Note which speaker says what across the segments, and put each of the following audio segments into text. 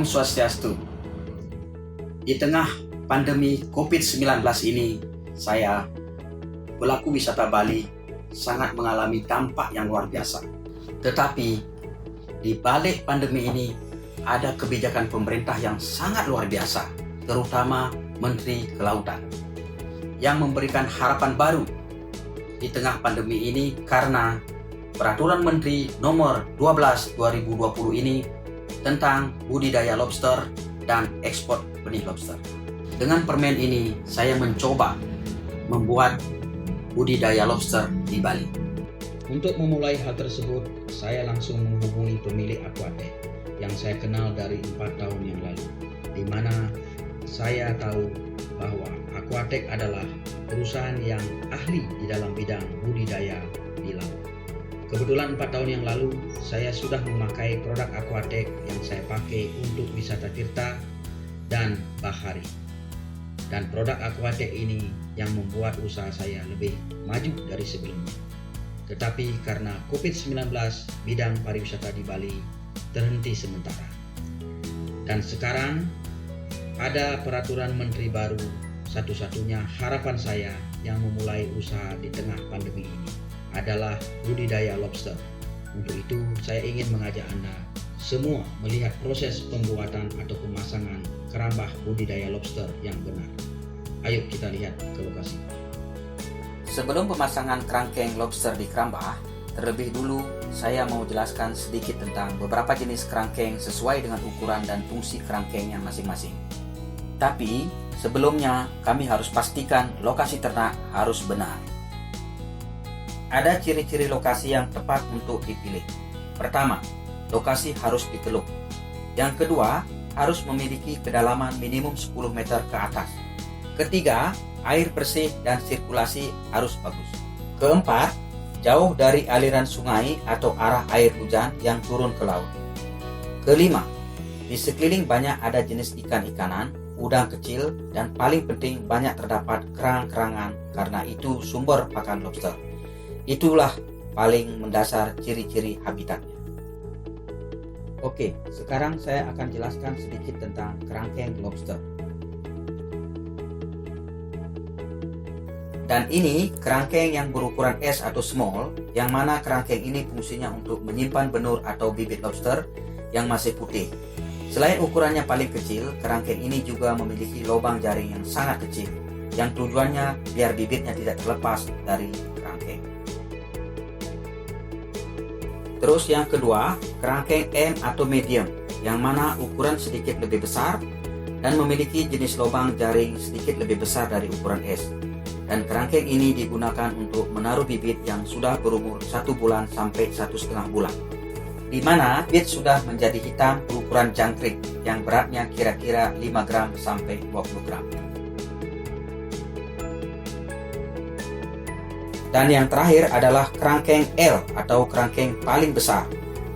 Speaker 1: Om Swastiastu. Di tengah pandemi COVID-19 ini, saya pelaku wisata Bali sangat mengalami dampak yang luar biasa. Tetapi di balik pandemi ini ada kebijakan pemerintah yang sangat luar biasa, terutama Menteri Kelautan, yang memberikan harapan baru di tengah pandemi ini karena Peraturan Menteri Nomor 12 2020 ini tentang budidaya lobster dan ekspor benih lobster. Dengan permen ini, saya mencoba membuat budidaya lobster di Bali. Untuk memulai hal tersebut, saya langsung menghubungi pemilik Aquatech yang saya kenal dari 4 tahun yang lalu, di mana saya tahu bahwa Aquatech adalah perusahaan yang ahli di dalam bidang budidaya di laut. Kebetulan 4 tahun yang lalu, saya sudah memakai produk Aquatech yang saya pakai untuk wisata tirta dan bahari. Dan produk Aquatech ini yang membuat usaha saya lebih maju dari sebelumnya. Tetapi karena COVID-19, bidang pariwisata di Bali terhenti sementara. Dan sekarang ada peraturan menteri baru, satu-satunya harapan saya yang memulai usaha di tengah pandemi ini adalah budidaya lobster. Untuk itu saya ingin mengajak Anda semua melihat proses pembuatan atau pemasangan kerambah budidaya lobster yang benar. Ayo kita lihat ke lokasi. Sebelum pemasangan kerangkeng lobster di kerambah, terlebih dulu saya mau jelaskan sedikit tentang beberapa jenis kerangkeng sesuai dengan ukuran dan fungsi kerangkengnya masing-masing. Tapi sebelumnya kami harus pastikan lokasi ternak harus benar. Ada ciri-ciri lokasi yang tepat untuk dipilih. Pertama, lokasi harus di teluk. Yang kedua, harus memiliki kedalaman minimum 10 meter ke atas. Ketiga, air bersih dan sirkulasi harus bagus. Keempat, jauh dari aliran sungai atau arah air hujan yang turun ke laut. Kelima, di sekeliling banyak ada jenis ikan-ikanan, udang kecil, dan paling penting banyak terdapat kerang-kerangan karena itu sumber pakan lobster. Itulah paling mendasar ciri-ciri habitatnya. Oke, sekarang saya akan jelaskan sedikit tentang kerangkeng lobster. Dan ini kerangkeng yang berukuran S atau small, yang mana kerangkeng ini fungsinya untuk menyimpan benur atau bibit lobster yang masih putih. Selain ukurannya paling kecil, kerangkeng ini juga memiliki lubang jaring yang sangat kecil, yang tujuannya biar bibitnya tidak terlepas dari kerangkeng. Terus yang kedua, kerangkeng M atau medium, yang mana ukuran sedikit lebih besar dan memiliki jenis lubang jaring sedikit lebih besar dari ukuran S. Dan kerangkeng ini digunakan untuk menaruh bibit yang sudah berumur 1 bulan sampai 1,5 bulan. Di mana bibit sudah menjadi hitam berukuran jangkrik yang beratnya kira-kira 5 gram sampai 20 gram. Dan yang terakhir adalah kerangkeng L atau kerangkeng paling besar,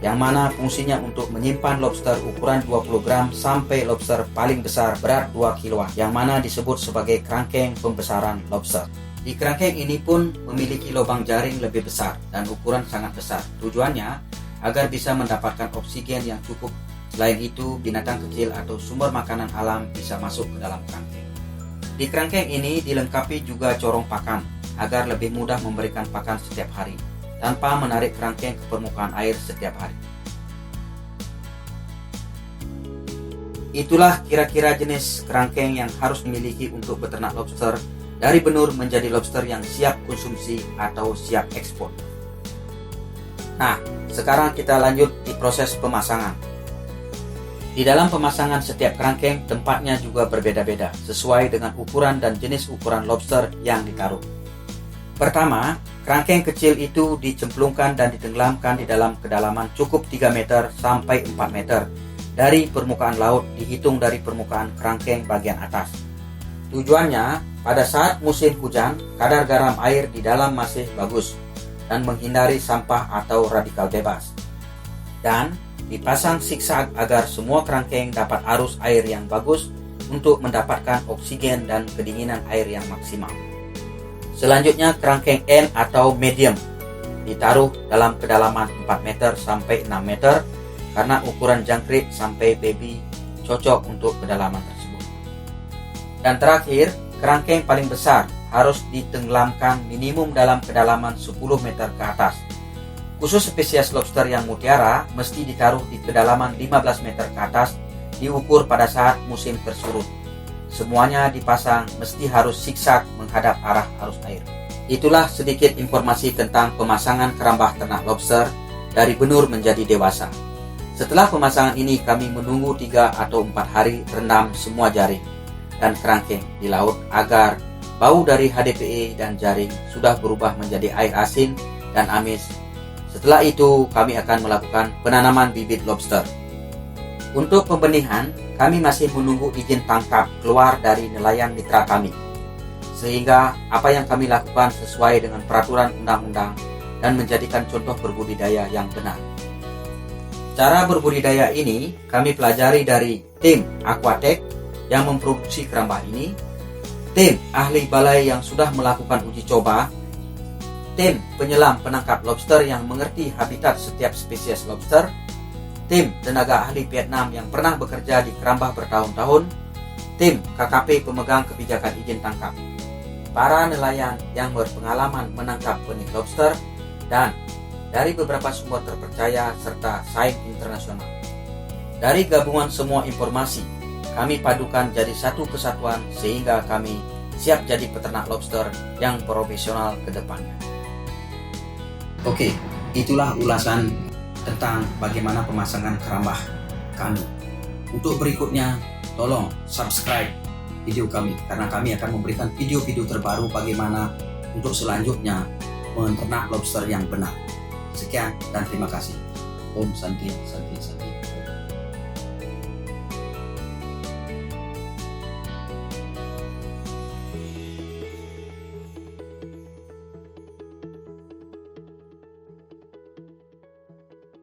Speaker 1: yang mana fungsinya untuk menyimpan lobster ukuran 20 gram sampai lobster paling besar berat 2 kiloan, yang mana disebut sebagai kerangkeng pembesaran lobster. Di kerangkeng ini pun memiliki lubang jaring lebih besar dan ukuran sangat besar. Tujuannya agar bisa mendapatkan oksigen yang cukup. Selain itu, binatang kecil atau sumber makanan alam bisa masuk ke dalam kerangkeng. Di kerangkeng ini dilengkapi juga corong pakan agar lebih mudah memberikan pakan setiap hari tanpa menarik kerangkeng ke permukaan air setiap hari. Itulah kira-kira jenis kerangkeng yang harus dimiliki untuk beternak lobster dari benur menjadi lobster yang siap konsumsi atau siap ekspor. Nah, sekarang kita lanjut di proses pemasangan. Di dalam pemasangan setiap kerangkeng tempatnya juga berbeda-beda sesuai dengan ukuran dan jenis ukuran lobster yang ditaruh. Pertama, kerangkeng kecil itu dicemplungkan dan ditenggelamkan di dalam kedalaman cukup 3 meter sampai 4 meter dari permukaan laut dihitung dari permukaan kerangkeng bagian atas. Tujuannya, pada saat musim hujan, kadar garam air di dalam masih bagus dan menghindari sampah atau radikal bebas. Dan dipasang zigzag agar semua kerangkeng dapat arus air yang bagus untuk mendapatkan oksigen dan kedinginan air yang maksimal. Selanjutnya kerangkeng N atau medium ditaruh dalam kedalaman 4 meter sampai 6 meter karena ukuran jangkrik sampai baby
Speaker 2: cocok untuk kedalaman tersebut. Dan terakhir, kerangkeng paling besar harus ditenggelamkan minimum dalam kedalaman 10 meter ke atas. Khusus spesies lobster yang mutiara mesti ditaruh di kedalaman 15 meter ke atas, diukur pada saat musim tersurut. Semuanya dipasang mesti harus zigzag menghadap arah arus air. Itulah sedikit informasi tentang pemasangan kerambah ternak lobster dari benur menjadi dewasa. Setelah pemasangan ini kami menunggu 3 atau 4 hari rendam semua jaring dan kerangkeng di laut agar bau dari HDPE dan jaring sudah berubah menjadi air asin dan amis. Setelah itu kami akan melakukan penanaman bibit lobster. Untuk pembenihan, kami masih menunggu izin tangkap keluar dari nelayan mitra kami, sehingga apa yang kami lakukan sesuai dengan peraturan undang-undang dan menjadikan contoh berbudidaya yang benar. Cara berbudidaya ini kami pelajari dari tim Aquatech yang memproduksi kerambah ini, tim ahli balai yang sudah melakukan uji coba, tim penyelam penangkap lobster yang mengerti habitat setiap spesies lobster, tim tenaga ahli Vietnam yang pernah bekerja di kerambah bertahun-tahun, tim KKP pemegang kebijakan izin tangkap, para nelayan yang berpengalaman menangkap benih lobster, dan dari beberapa sumber terpercaya serta saing internasional. Dari gabungan semua informasi, kami padukan jadi satu kesatuan sehingga kami siap jadi peternak lobster yang profesional ke depannya.
Speaker 1: Oke, itulah ulasan tentang bagaimana pemasangan kerambah kami. Untuk berikutnya, tolong subscribe video kami karena kami akan memberikan video-video terbaru bagaimana untuk selanjutnya menternak lobster yang benar. Sekian dan terima kasih. Om Santi Santi Santi.